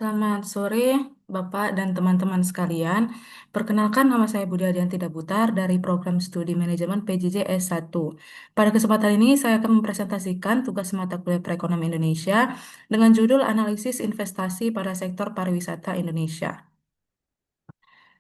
Selamat sore, Bapak dan teman-teman sekalian. Perkenalkan, nama saya Budi Adianti Dabutar dari Program Studi Manajemen PJJ S1. Pada kesempatan ini, saya akan mempresentasikan tugas mata kuliah Perekonomian Indonesia dengan judul Analisis Investasi pada Sektor Pariwisata Indonesia.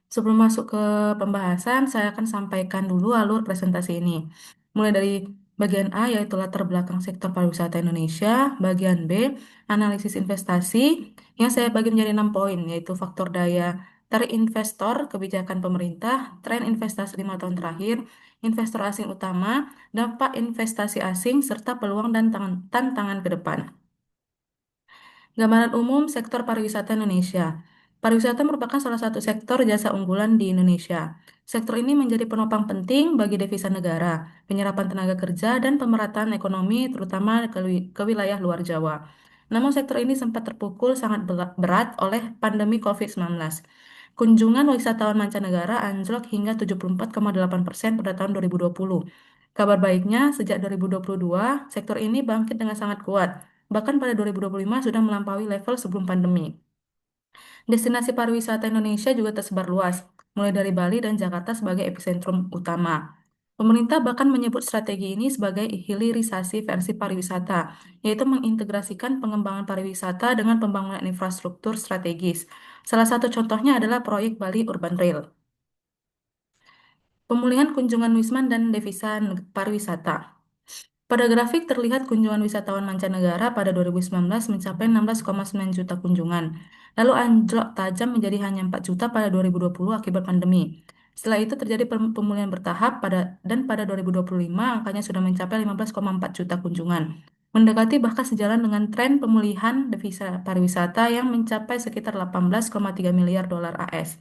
Sebelum masuk ke pembahasan, saya akan sampaikan dulu alur presentasi ini. Mulai dari bagian A, yaitu latar belakang sektor pariwisata Indonesia. Bagian B, analisis investasi, yang saya bagi menjadi 6 poin, yaitu faktor daya tarik investor, kebijakan pemerintah, tren investasi 5 tahun terakhir, investor asing utama, dampak investasi asing, serta peluang dan tantangan ke depan. Gambaran umum sektor pariwisata Indonesia. Pariwisata merupakan salah satu sektor jasa unggulan di Indonesia. Sektor ini menjadi penopang penting bagi devisa negara, penyerapan tenaga kerja, dan pemerataan ekonomi, terutama ke wilayah luar Jawa. Namun sektor ini sempat terpukul sangat berat oleh pandemi COVID-19. Kunjungan wisatawan mancanegara anjlok hingga 74,8% pada tahun 2020. Kabar baiknya, sejak 2022, sektor ini bangkit dengan sangat kuat. Bahkan pada 2025 sudah melampaui level sebelum pandemi. Destinasi pariwisata Indonesia juga tersebar luas, mulai dari Bali dan Jakarta sebagai epicentrum utama. Pemerintah bahkan menyebut strategi ini sebagai hilirisasi versi pariwisata, yaitu mengintegrasikan pengembangan pariwisata dengan pembangunan infrastruktur strategis. Salah satu contohnya adalah proyek Bali Urban Rail. Pemulihan kunjungan wisman dan devisa pariwisata. Pada grafik terlihat kunjungan wisatawan mancanegara pada 2019 mencapai 16,9 juta kunjungan, lalu anjlok tajam menjadi hanya 4 juta pada 2020 akibat pandemi. Setelah itu terjadi pemulihan bertahap dan pada 2025 angkanya sudah mencapai 15,4 juta kunjungan, mendekati bahkan sejalan dengan tren pemulihan devisa pariwisata yang mencapai sekitar 18,3 miliar dolar AS,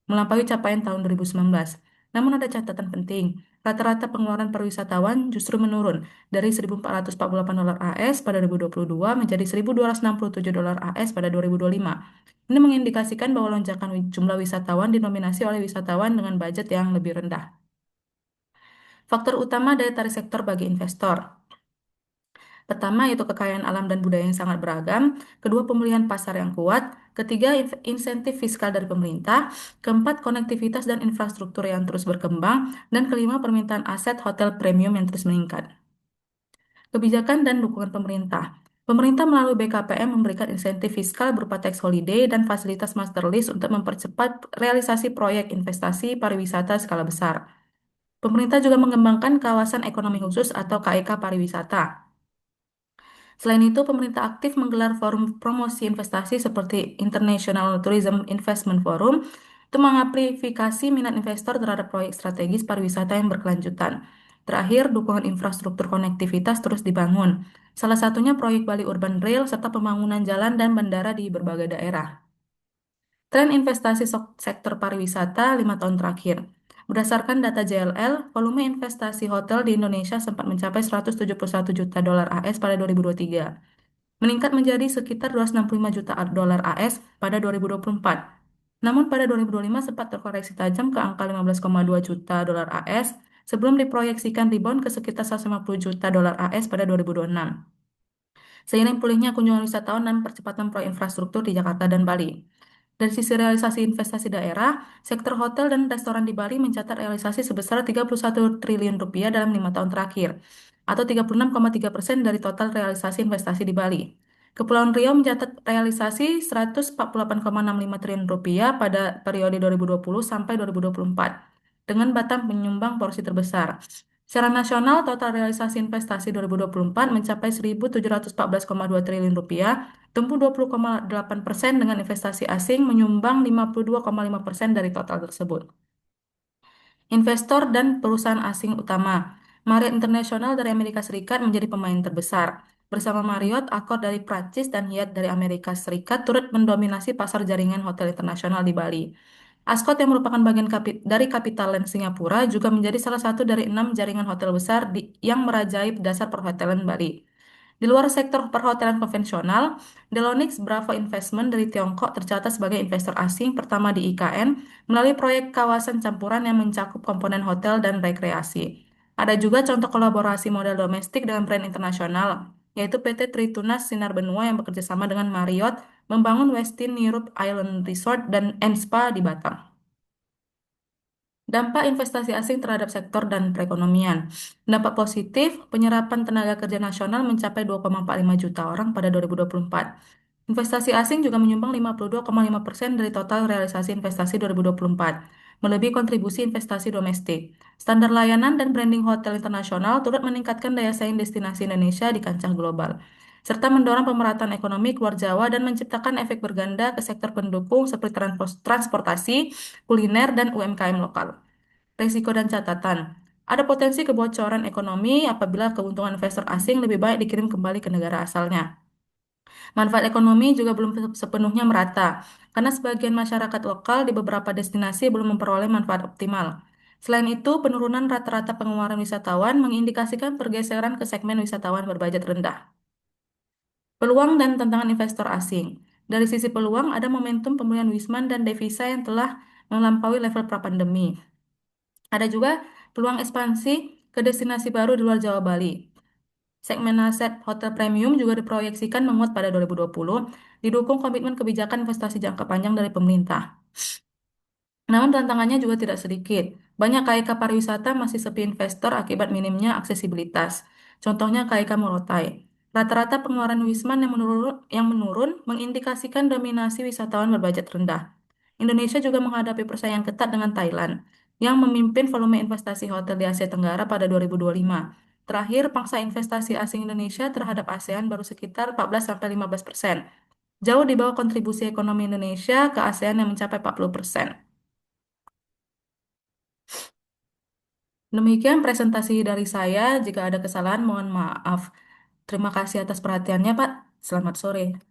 melampaui capaian tahun 2019. Namun ada catatan penting, rata-rata pengeluaran perwisatawan justru menurun dari 1.448 dolar AS pada 2022 menjadi 1.267 dolar AS pada 2025. Ini mengindikasikan bahwa lonjakan jumlah wisatawan didominasi oleh wisatawan dengan budget yang lebih rendah. Faktor utama daya tarik sektor bagi investor. Pertama, yaitu kekayaan alam dan budaya yang sangat beragam. Kedua, pemulihan pasar yang kuat. Ketiga, insentif fiskal dari pemerintah. Keempat, konektivitas dan infrastruktur yang terus berkembang. Dan kelima, permintaan aset hotel premium yang terus meningkat. Kebijakan dan dukungan pemerintah. Pemerintah melalui BKPM memberikan insentif fiskal berupa tax holiday dan fasilitas master lease untuk mempercepat realisasi proyek investasi pariwisata skala besar. Pemerintah juga mengembangkan kawasan ekonomi khusus atau KEK pariwisata. Selain itu, pemerintah aktif menggelar forum promosi investasi seperti International Tourism Investment Forum untuk mengamplifikasi minat investor terhadap proyek strategis pariwisata yang berkelanjutan. Terakhir, dukungan infrastruktur konektivitas terus dibangun. Salah satunya proyek Bali Urban Rail serta pembangunan jalan dan bandara di berbagai daerah. Tren investasi sektor pariwisata 5 tahun terakhir. Berdasarkan data JLL, volume investasi hotel di Indonesia sempat mencapai 171 juta dolar AS pada 2023, meningkat menjadi sekitar 265 juta dolar AS pada 2024. Namun pada 2025 sempat terkoreksi tajam ke angka 15,2 juta dolar AS sebelum diproyeksikan rebound ke sekitar 150 juta dolar AS pada 2026. Seiring pulihnya kunjungan wisatawan dan percepatan proyek infrastruktur di Jakarta dan Bali. Dari sisi realisasi investasi daerah, sektor hotel dan restoran di Bali mencatat realisasi sebesar 31 triliun rupiah dalam 5 tahun terakhir, atau 36,3% dari total realisasi investasi di Bali. Kepulauan Riau mencatat realisasi 148,65 triliun rupiah pada periode 2020 sampai 2024, dengan Batam menyumbang porsi terbesar. Secara nasional, total realisasi investasi 2024 mencapai 1.714,2 triliun rupiah, tumbuh 20,8% dengan investasi asing menyumbang 52,5% dari total tersebut. Investor dan perusahaan asing utama. Marriott International dari Amerika Serikat menjadi pemain terbesar. Bersama Marriott, Accor dari Prancis dan Hyatt dari Amerika Serikat turut mendominasi pasar jaringan hotel internasional di Bali. Ascott yang merupakan bagian dari CapitaLand Singapura juga menjadi salah satu dari 6 jaringan hotel besar yang merajai dasar perhotelan Bali. Di luar sektor perhotelan konvensional, Delonix Bravo Investment dari Tiongkok tercatat sebagai investor asing pertama di IKN melalui proyek kawasan campuran yang mencakup komponen hotel dan rekreasi. Ada juga contoh kolaborasi model domestik dengan brand internasional, yaitu PT Tritunas Sinar Benua yang bekerja sama dengan Marriott membangun Westin Europe Island Resort dan Spa di Batam. Dampak investasi asing terhadap sektor dan perekonomian. Dampak positif, penyerapan tenaga kerja nasional mencapai 2,45 juta orang pada 2024. Investasi asing juga menyumbang 52,5% dari total realisasi investasi 2024, melebihi kontribusi investasi domestik. Standar layanan dan branding hotel internasional turut meningkatkan daya saing destinasi Indonesia di kancah global, serta mendorong pemerataan ekonomi keluar Jawa dan menciptakan efek berganda ke sektor pendukung seperti transportasi, kuliner, dan UMKM lokal. Risiko dan catatan. Ada potensi kebocoran ekonomi apabila keuntungan investor asing lebih baik dikirim kembali ke negara asalnya. Manfaat ekonomi juga belum sepenuhnya merata, karena sebagian masyarakat lokal di beberapa destinasi belum memperoleh manfaat optimal. Selain itu, penurunan rata-rata pengeluaran wisatawan mengindikasikan pergeseran ke segmen wisatawan berbudget rendah. Peluang dan tantangan investor asing. Dari sisi peluang, ada momentum pemulihan Wisman dan devisa yang telah melampaui level pra-pandemi. Ada juga peluang ekspansi ke destinasi baru di luar Jawa Bali. Segmen aset hotel premium juga diproyeksikan menguat pada 2020, didukung komitmen kebijakan investasi jangka panjang dari pemerintah. Namun tantangannya juga tidak sedikit. Banyak KIK pariwisata masih sepi investor akibat minimnya aksesibilitas. Contohnya KIK Morotai. Rata-rata pengeluaran Wisman yang menurun mengindikasikan dominasi wisatawan berbudget rendah. Indonesia juga menghadapi persaingan ketat dengan Thailand, yang memimpin volume investasi hotel di Asia Tenggara pada 2025. Terakhir, pangsa investasi asing Indonesia terhadap ASEAN baru sekitar 14-15%. Jauh di bawah kontribusi ekonomi Indonesia ke ASEAN yang mencapai 40%. Demikian presentasi dari saya. Jika ada kesalahan, mohon maaf. Terima kasih atas perhatiannya, Pak. Selamat sore.